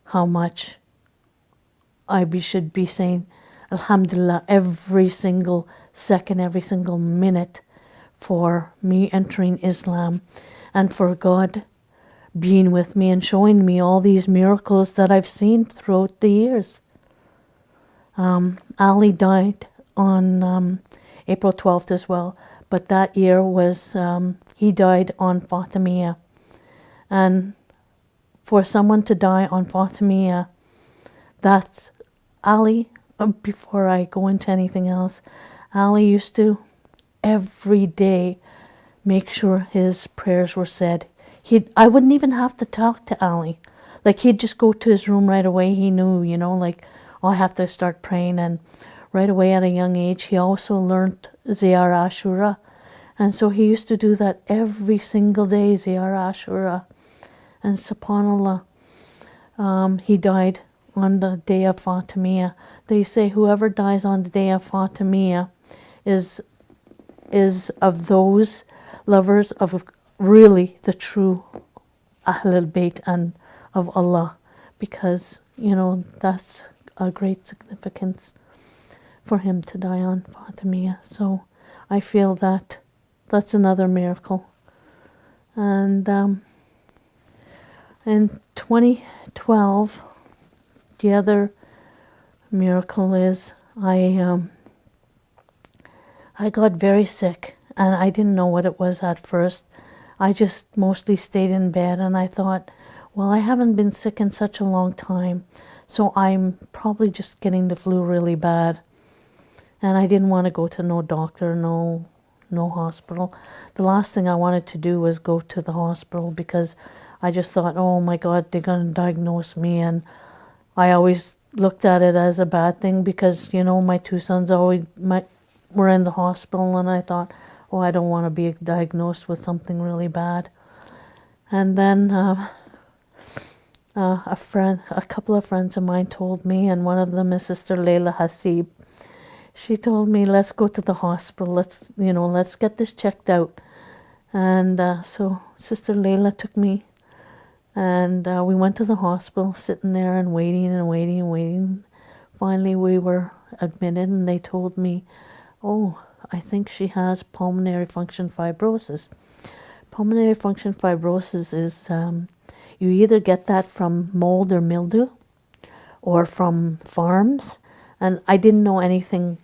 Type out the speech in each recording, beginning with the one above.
how much should be saying Alhamdulillah every single second, every single minute for me entering Islam and for God being with me and showing me all these miracles that I've seen throughout the years. Ali died on April 12th as well, but that year was, he died on Fatimiyya. And for someone to die on Fatimiyya, that's Ali. Before I go into anything else, Ali used to every day make sure his prayers were said. I wouldn't even have to talk to Ali. Like, he'd just go to his room right away. He knew, like, oh, I have to start praying. And right away at a young age, he also learned Ziyar Ashura. And so he used to do that every single day, Ziyar Ashura. And subhanAllah, he died on the day of Fatimiyya. They say whoever dies on the day of Fatimiyya is of those lovers of really the true Ahlul Bayt and of Allah, because, that's a great significance for him to die on Fatimiyya. So I feel that that's another miracle. And in 2012, the other miracle is I got very sick, and I didn't know what it was at first. I just mostly stayed in bed, and I thought, well, I haven't been sick in such a long time, so I'm probably just getting the flu really bad. And I didn't want to go to no doctor, no hospital. The last thing I wanted to do was go to the hospital, because I just thought, oh my God, they're going to diagnose me. And I always looked at it as a bad thing, because, my two sons were in the hospital, and I thought, oh, I don't want to be diagnosed with something really bad. And then a couple of friends of mine told me, and one of them is Sister Layla Hasib. She told me, let's go to the hospital. Let's get this checked out. And so Sister Layla took me, and we went to the hospital, sitting there and waiting and waiting and waiting. Finally, we were admitted, and they told me, oh, I think she has pulmonary function fibrosis. Pulmonary function fibrosis is, you either get that from mold or mildew or from farms. And I didn't know anything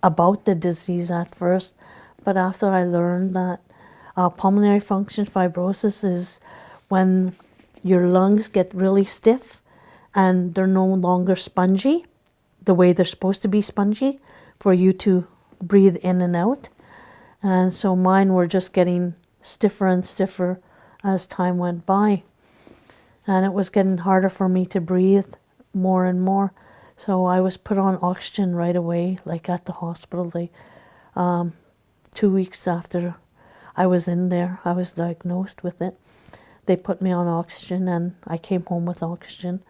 about the disease at first, but after I learned that pulmonary function fibrosis is when your lungs get really stiff and they're no longer spongy, the way they're supposed to be spongy for you to breathe in and out. And so mine were just getting stiffer and stiffer as time went by. And it was getting harder for me to breathe more and more. So I was put on oxygen right away, like at the hospital. 2 weeks after I was in there, I was diagnosed with it. They put me on oxygen, and I came home with oxygen.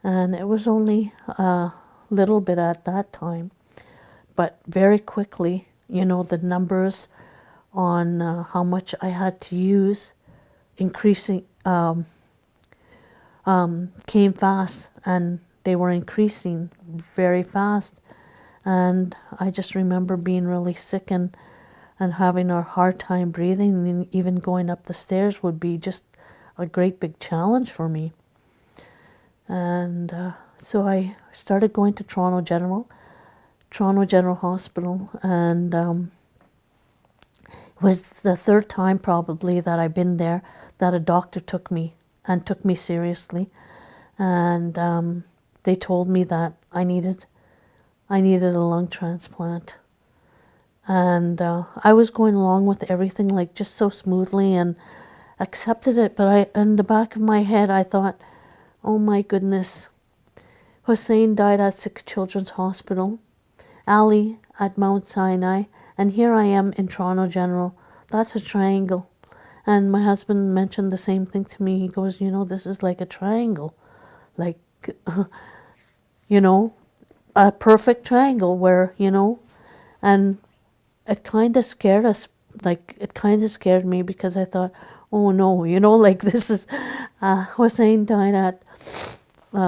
And it was only a little bit at that time. But very quickly, the numbers on how much I had to use increasing came fast, and they were increasing very fast. And I just remember being really sick and having a hard time breathing, and even going up the stairs would be just a great big challenge for me. And so I started going to Toronto General Hospital, and it was the third time probably that I've been there that a doctor took me seriously. And they told me that I needed a lung transplant. And I was going along with everything like just so smoothly and accepted it. But in the back of my head, I thought, oh my goodness, Hussein died at Sick Children's Hospital, Ali at Mount Sinai, and here I am in Toronto General. That's a triangle. And my husband mentioned the same thing to me. He goes, this is like a triangle. Like, a perfect triangle where, and it kind of scared us. Like, it kind of scared me, because I thought, oh no, like this is, Hussein died at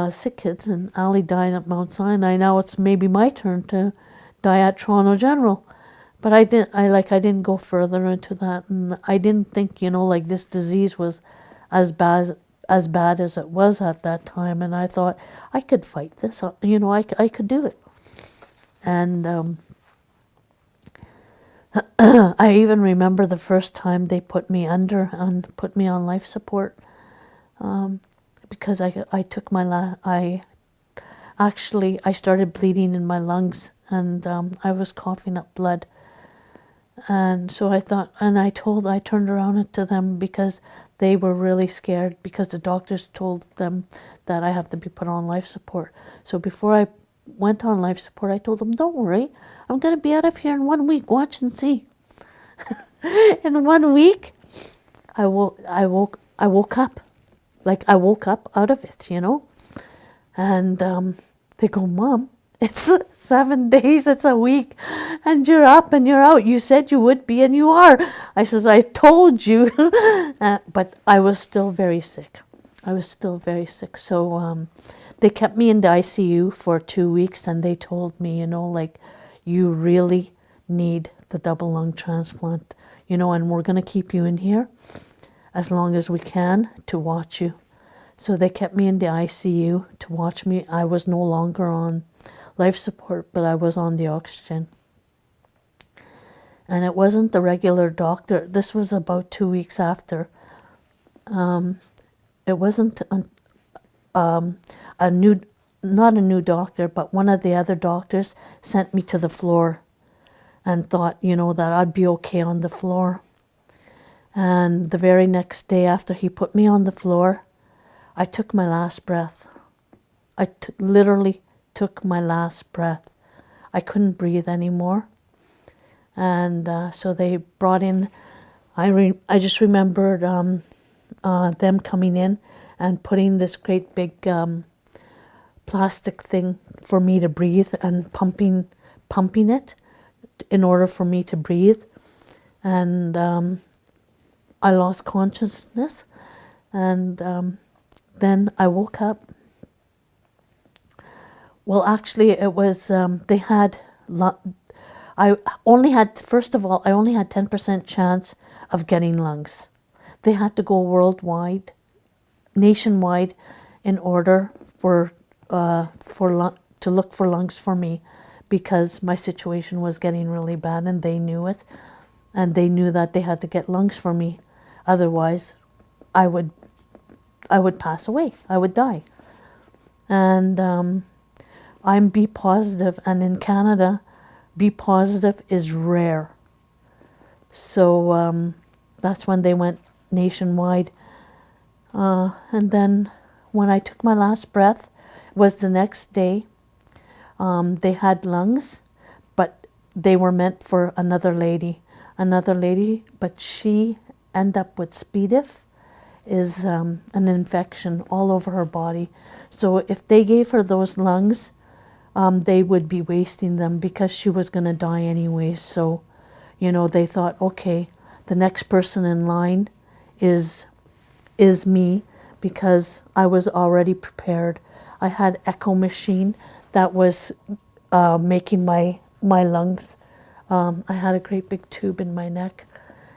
sick kids, and Ali died at Mount Sinai. Now it's maybe my turn to die at Toronto General. But I didn't go further into that, and I didn't think, like this disease was as bad as it was at that time. And I thought I could fight this, I could do it. And I even remember the first time they put me under and put me on life support, because I took I started bleeding in my lungs, and I was coughing up blood. And so I thought, and I turned around to them because they were really scared, because the doctors told them that I have to be put on life support. So before I went on life support, I told them, don't worry, I'm going to be out of here in 1 week, watch and see. In 1 week, I woke up, like I woke up out of it, and they go, Mom, it's 7 days, it's a week, and you're up and you're out. You said you would be, and you are. I says, I told you. But I was still very sick. So they kept me in the ICU for 2 weeks, and they told me, you really need the double lung transplant, and we're going to keep you in here as long as we can to watch you. So they kept me in the ICU to watch me. I was no longer on life support, but I was on the oxygen. And it wasn't the regular doctor. This was about 2 weeks after. It wasn't not a new doctor, but one of the other doctors sent me to the floor and thought, that I'd be okay on the floor. And the very next day after he put me on the floor, I took my last breath. I literally took my last breath. I couldn't breathe anymore. And so they brought in, I just remembered them coming in and putting this great big plastic thing for me to breathe, and pumping it in order for me to breathe. And I lost consciousness, and then I woke up. Well, actually, it was, they had, I only had 10% chance of getting lungs. They had to go worldwide, nationwide, in order to look for lungs for me, because my situation was getting really bad, and they knew it, and they knew that they had to get lungs for me. Otherwise, I would pass away. I would die. And I'm B positive, and in Canada, B positive is rare. So that's when they went nationwide. And then when I took my last breath, was the next day. They had lungs, but they were meant for another lady, but she ended up with C. diff, is an infection all over her body. So if they gave her those lungs, they would be wasting them, because she was going to die anyway. So, they thought, okay, the next person in line is me, because I was already prepared. I had echo machine that was making my lungs. I had a great big tube in my neck,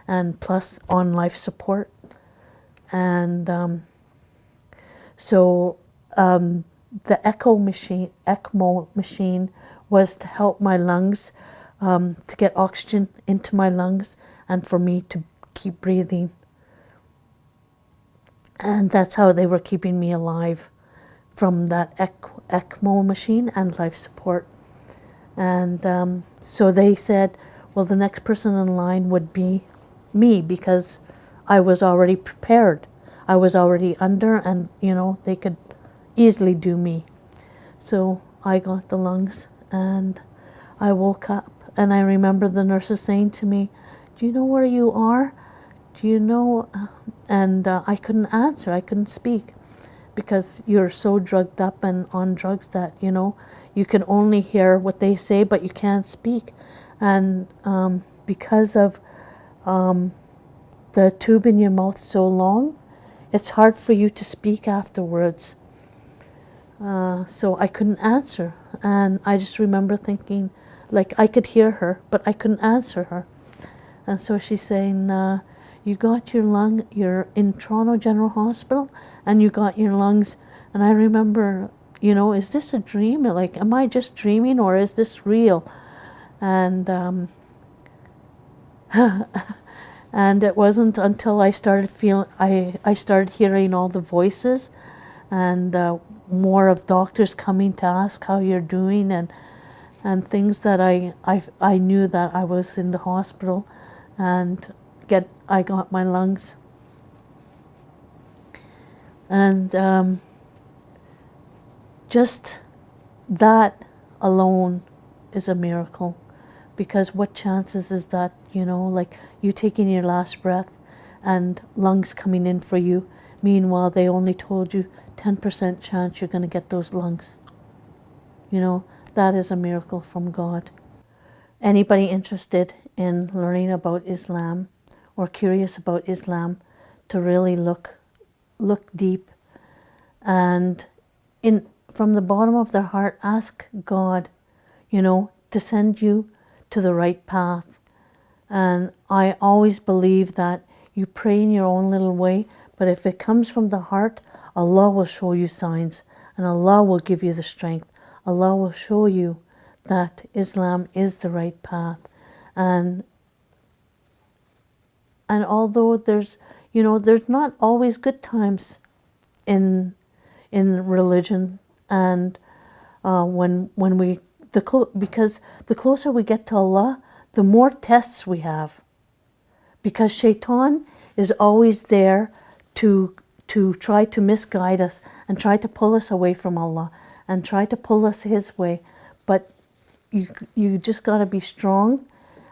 and plus on life support. And so the ECMO machine was to help my lungs, to get oxygen into my lungs, and for me to keep breathing. And that's how they were keeping me alive, from that ECMO machine and life support. And so they said, well, the next person in line would be me, because I was already prepared. I was already under, and, they could easily do me. So I got the lungs, and I woke up, and I remember the nurses saying to me, do you know where you are? Do you know? And I couldn't answer. I couldn't speak, because you're so drugged up and on drugs that, you can only hear what they say, but you can't speak. And because of the tube in your mouth so long, it's hard for you to speak afterwards. So I couldn't answer. And I just remember thinking, like, I could hear her, but I couldn't answer her. And so she's saying, you got your lung, you're in Toronto General Hospital, and you got your lungs. And I remember, is this a dream? Like, am I just dreaming, or is this real? And and it wasn't until I started I started hearing all the voices, and more of doctors coming to ask how you're doing, and things that I knew that I was in the hospital, and I got my lungs. And just that alone is a miracle, because what chances is that, like you taking your last breath and lungs coming in for you, meanwhile they only told you 10% chance you're going to get those lungs. That is a miracle from God. Anybody interested in learning about Islam or curious about Islam, to really look deep, and from the bottom of their heart ask God, to send you to the right path. And I always believe that you pray in your own little way, but if it comes from the heart, Allah will show you signs, and Allah will give you the strength. Allah will show you that Islam is the right path. And although there's not always good times in religion, and because the closer we get to Allah, the more tests we have, because Shaitan is always there to try to misguide us and try to pull us away from Allah and try to pull us his way. But you just got to be strong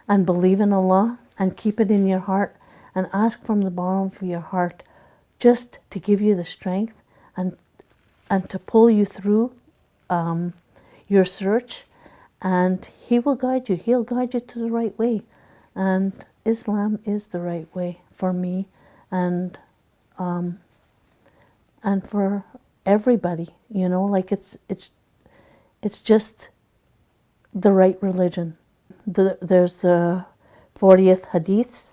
and believe in Allah and keep it in your heart and ask from the bottom of your heart just to give you the strength and to pull you through your search, and he will guide you. He'll guide you to the right way, and Islam is the right way for me, and for everybody. Like it's just the right religion. There's the 40th hadiths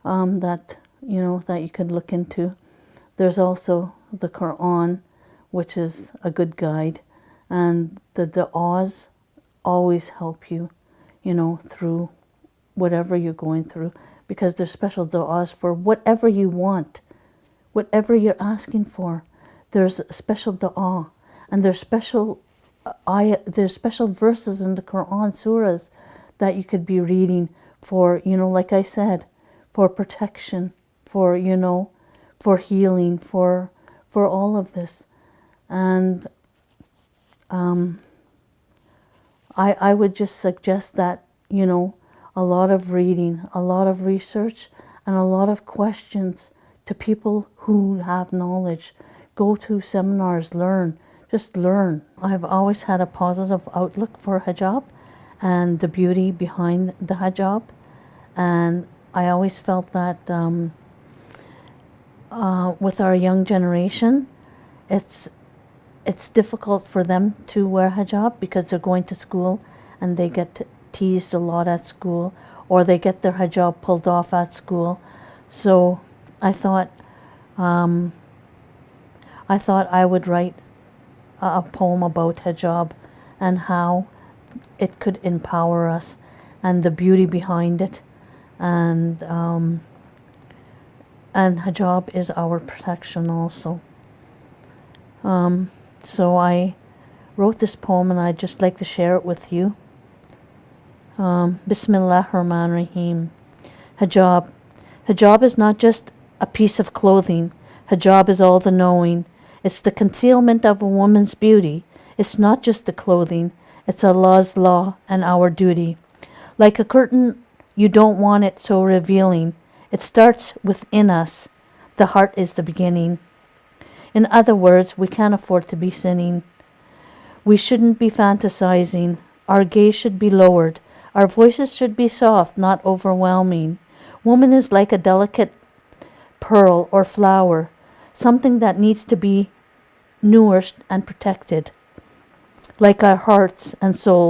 that you can look into. There's also the Quran, which is a good guide, and the du'as always help you, through whatever you're going through, because there's special du'as for whatever you want, whatever you're asking for. There's a special du'a, and there's special verses in the Quran, surahs, that you could be reading for, like I said, for protection, for healing, for all of this. And I would just suggest that, a lot of reading, a lot of research, and a lot of questions to people who have knowledge. Go to seminars, learn, just learn. I've always had a positive outlook for hijab and the beauty behind the hijab. And I always felt that with our young generation, it's difficult for them to wear hijab because they're going to school and they get teased a lot at school, or they get their hijab pulled off at school. So I thought I would write a poem about hijab and how it could empower us and the beauty behind it. And hijab is our protection also. So I wrote this poem, and I'd just like to share it with you. Bismillah ar-Rahman ar-Rahim. Hijab. Hijab is not just a piece of clothing. Hijab is all the knowing. It's the concealment of a woman's beauty. It's not just the clothing. It's Allah's law and our duty. Like a curtain, you don't want it so revealing. It starts within us. The heart is the beginning. In other words, we can't afford to be sinning. We shouldn't be fantasizing. Our gaze should be lowered. Our voices should be soft, not overwhelming. Woman is like a delicate pearl or flower, something that needs to be nourished and protected, like our hearts and souls.